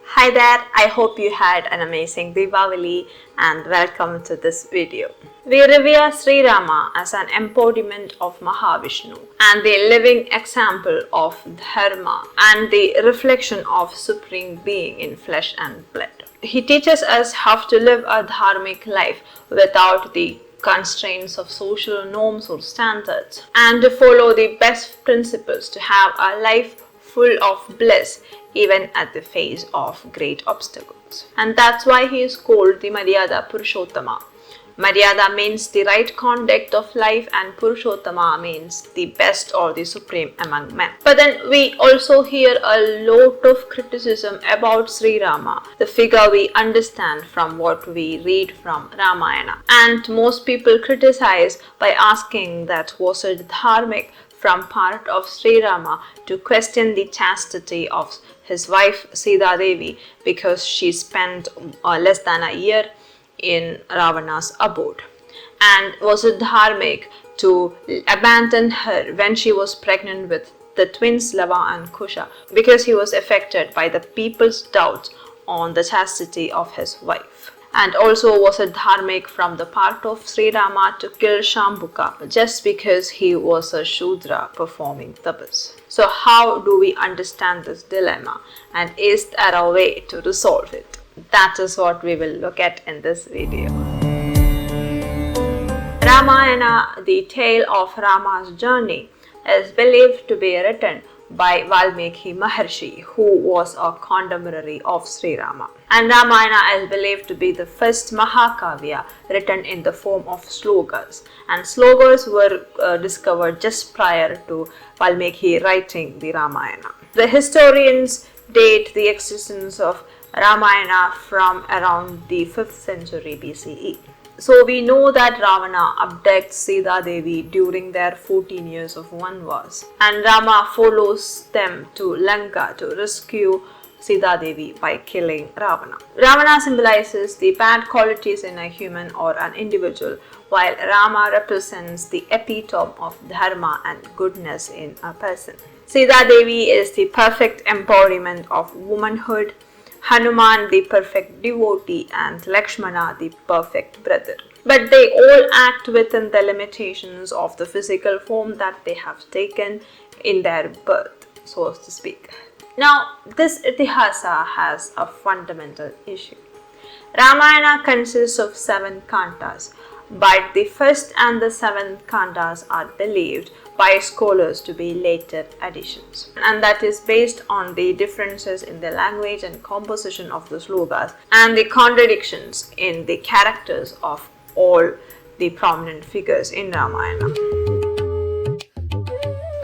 Hi there, I hope you had an amazing Diwali and welcome to this video. We revere Sri Rama as an embodiment of Mahavishnu and the living example of Dharma and the reflection of Supreme Being in flesh and blood. He teaches us how to live a dharmic life without the constraints of social norms or standards and to follow the best principles to have a life full of bliss even at the face of great obstacles. And that's why he is called the Maryada Purushottama. Maryada means the right conduct of life and Purushottama means the best or the supreme among men. But then we also hear a lot of criticism about Sri Rama, the figure we understand from what we read from Ramayana. And most people criticize by asking that was it dharmic from part of Sri Rama to question the chastity of his wife Sita Devi because she spent less than a year in Ravana's abode. And was it dharmic to abandon her when she was pregnant with the twins Lava and Kusha because he was affected by the people's doubts on the chastity of his wife? And also was it dharmic from the part of Sri Rama to kill Shambhuka just because he was a Shudra performing tapas? So how do we understand this dilemma, and is there a way to resolve it? That is what we will look at in this video. Ramayana, the tale of Rama's journey, is believed to be written by Valmiki Maharshi, who was a contemporary of Sri Rama. And Ramayana is believed to be the first Mahakavya written in the form of slokas. And slokas were discovered just prior to Valmiki writing the Ramayana. The historians date the existence of Ramayana from around the 5th century BCE. So we know that Ravana abducts Sita Devi during their 14 years of Vanvas, and Rama follows them to Lanka to rescue Sita Devi by killing Ravana. Ravana symbolizes the bad qualities in a human or an individual, while Rama represents the epitome of dharma and goodness in a person. Sita Devi is the perfect embodiment of womanhood, Hanuman the perfect devotee, and Lakshmana the perfect brother. But they all act within the limitations of the physical form that they have taken in their birth, so to speak. Now, this Itihasa has a fundamental issue. Ramayana consists of 7 kantas, but the first and the 7th kantas are believed by scholars to be later additions, and that is based on the differences in the language and composition of the slokas and the contradictions in the characters of all the prominent figures in Ramayana.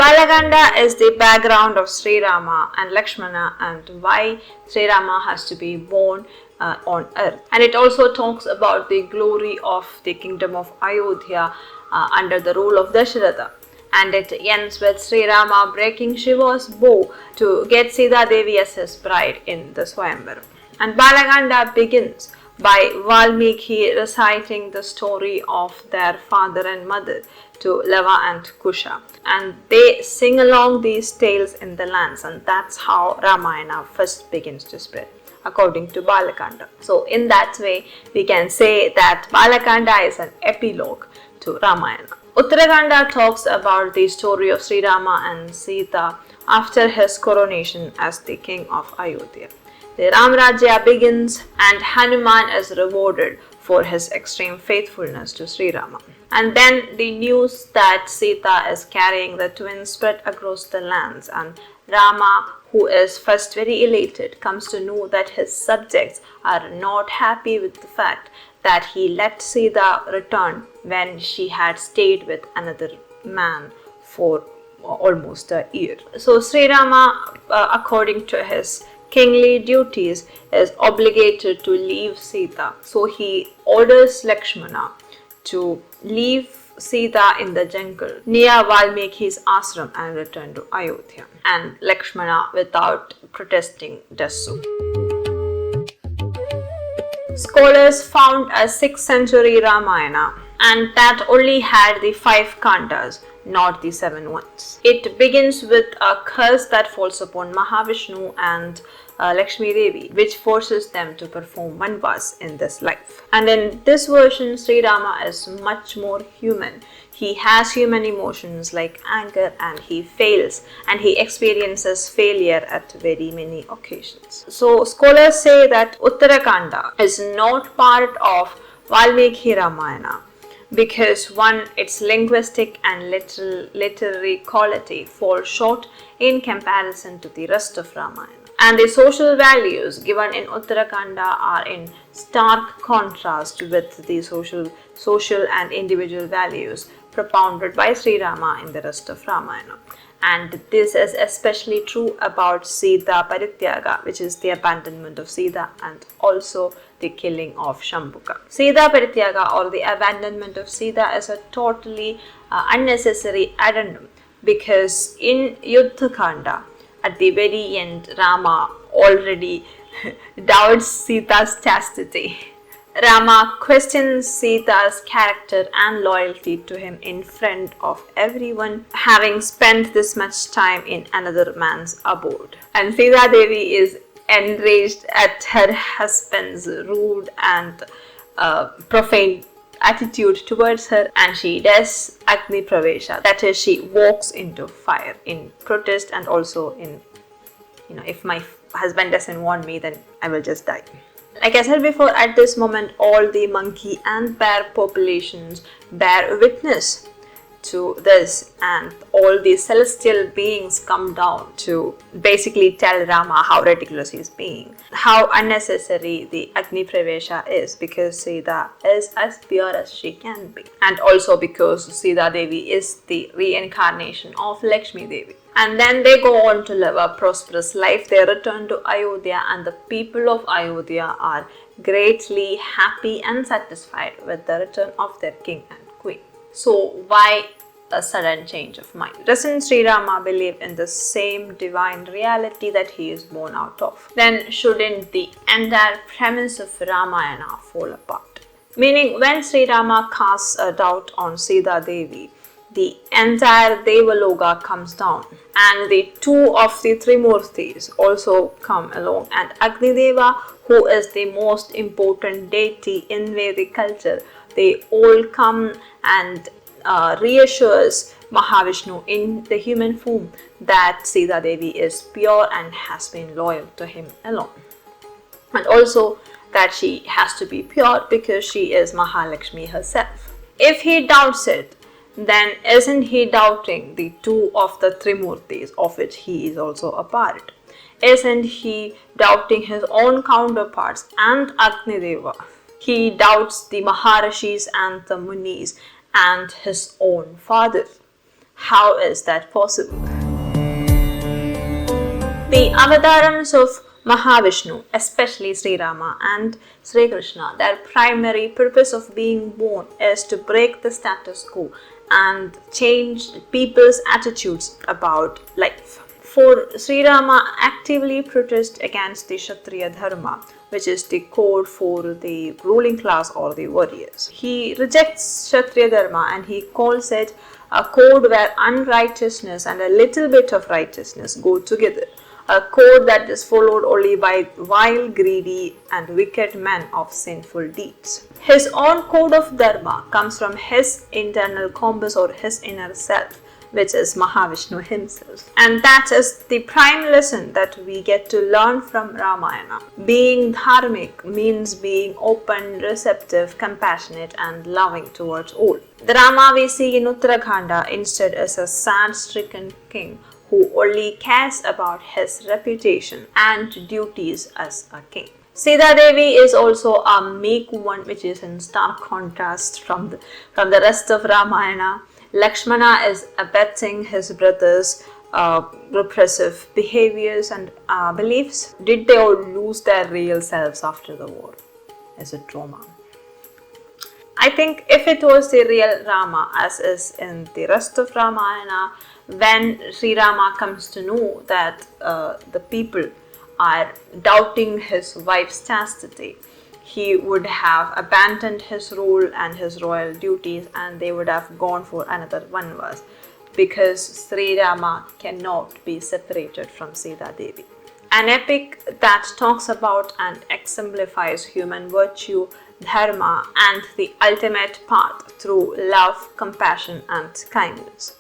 Balakanda is the background of Sri Rama and Lakshmana and why Sri Rama has to be born on earth. And it also talks about the glory of the kingdom of Ayodhya under the rule of Dasharatha. And it ends with Sri Rama breaking Shiva's bow to get Sita Devi as his bride in the Swayamvaram. And Balakanda begins by Valmiki reciting the story of their father and mother to Lava and Kusha. And they sing along these tales in the lands, and that's how Ramayana first begins to spread, according to Balakanda. So in that way, we can say that Balakanda is an epilogue to Ramayana. Uttara Kanda talks about the story of Sri Rama and Sita after his coronation as the king of Ayodhya. The Ram Rajya begins and Hanuman is rewarded for his extreme faithfulness to Sri Rama. And then the news that Sita is carrying the twins spread across the lands, and Rama, who is first very elated, comes to know that his subjects are not happy with the fact that he let Sita return when she had stayed with another man for almost a year. So Sri Rama, according to his kingly duties, is obligated to leave Sita. So he orders Lakshmana to leave Sita in the jungle near Valmiki's ashram and return to Ayodhya. And Lakshmana, without protesting, does so. Scholars found a 6th century Ramayana, and that only had the 5 kandas, not the 7 ones. It begins with a curse that falls upon Mahavishnu and Lakshmi Devi, which forces them to perform vanvas in this life. And in this version, Sri Rama is much more human. He has human emotions like anger, and he fails, and he experiences failure at very many occasions. So scholars say that Uttara Kanda is not part of Valmiki Ramayana because one, its linguistic and literary quality falls short in comparison to the rest of Ramayana. And the social values given in Uttara Kanda are in stark contrast with the social and individual values propounded by Sri Rama in the rest of Ramayana. And this is especially true about Sita Parityaga, which is the abandonment of Sita, and also the killing of Shambhuka. Sita Parityaga, or the abandonment of Sita, is a totally unnecessary addendum, because in Uttara Kanda, at the very end, Rama already doubts Sita's chastity. Rama questions Sita's character and loyalty to him in front of everyone, having spent this much time in another man's abode. And Sita Devi is enraged at her husband's rude and profane attitude towards her, and she does Agni Pariksha, that is, she walks into fire in protest, and also in, if my husband doesn't want me, then I will just die. Like I said before, at this moment, all the monkey and bear populations bear witness to this, and all the celestial beings come down to basically tell Rama how ridiculous he is being, how unnecessary the Agni Pariksha is, because Sita is as pure as she can be, and also because Sita Devi is the reincarnation of Lakshmi Devi. And then they go on to live a prosperous life. They return to Ayodhya, and the people of Ayodhya are greatly happy and satisfied with the return of their king and queen. So why a sudden change of mind? Doesn't Sri Rama believe in the same divine reality that he is born out of? Then shouldn't the entire premise of Ramayana fall apart? Meaning, when Sri Rama casts a doubt on Sita Devi, the entire Devaloka comes down, and the two of the Trimurtis also come along, and Agni Deva, who is the most important deity in Vedic culture, they all come and reassures Mahavishnu in the human form that Sita Devi is pure and has been loyal to him alone, and also that she has to be pure because she is Mahalakshmi herself. If he doubts it, then isn't he doubting the two of the Trimurtis, of which he is also a part? Isn't he doubting his own counterparts and Agni Deva? He doubts the Maharishis and the Munis and his own father. How is that possible? The avatarams of Mahavishnu, especially Sri Rama and Sri Krishna, their primary purpose of being born is to break the status quo and change people's attitudes about life. For Sri Rama actively protests against the Kshatriya Dharma, which is the code for the ruling class or the warriors. He rejects Kshatriya Dharma and he calls it a code where unrighteousness and a little bit of righteousness go together. A code that is followed only by vile, greedy and wicked men of sinful deeds. His own code of dharma comes from his internal compass or his inner self, which is Mahavishnu himself. And that is the prime lesson that we get to learn from Ramayana. Being dharmic means being open, receptive, compassionate and loving towards all. The Rama we see in Uttara Kanda instead is a sad-stricken king who only cares about his reputation and duties as a king. Sita Devi is also a meek one, which is in stark contrast from the rest of Ramayana. Lakshmana is abetting his brother's repressive behaviors and beliefs. Did they all lose their real selves after the war? Is it trauma? I think if it was the real Rama, as is in the rest of Ramayana, when Sri Rama comes to know that the people are doubting his wife's chastity, he would have abandoned his role and his royal duties, and they would have gone for another vanvas, because Sri Rama cannot be separated from Sita Devi. An epic that talks about and exemplifies human virtue, dharma, and the ultimate path through love, compassion, and kindness.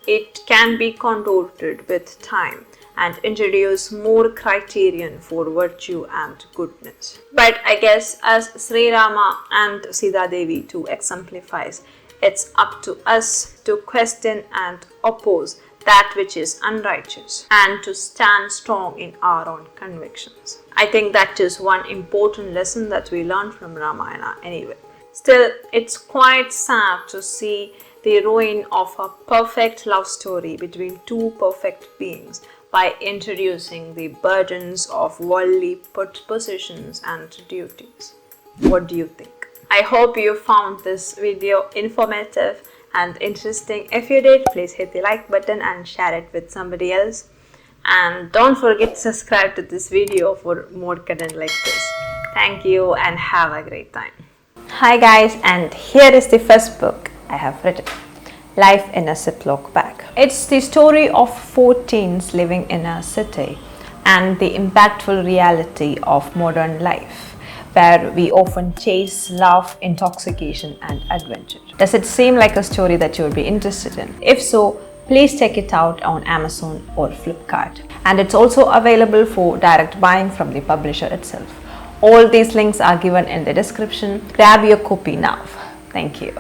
It can be contorted with time and introduce more criterion for virtue and goodness. But I guess as Sri Rama and Sita Devi to exemplifies, it's up to us to question and oppose that which is unrighteous and to stand strong in our own convictions. I think that is one important lesson that we learn from Ramayana anyway. Still, it's quite sad to see the ruin of a perfect love story between two perfect beings by introducing the burdens of worldly positions and duties. What do you think? I hope you found this video informative and interesting. If you did, please hit the like button and share it with somebody else. And don't forget to subscribe to this video for more content like this. Thank you and have a great time. Hi guys, and here is the first book I have written, Life in a Ziploc Bag. It's the story of 4 teens living in a city and the impactful reality of modern life, where we often chase love, intoxication, and adventure. Does it seem like a story that you would be interested in? If so, please check it out on Amazon or Flipkart. And it's also available for direct buying from the publisher itself. All these links are given in the description. Grab your copy now. Thank you.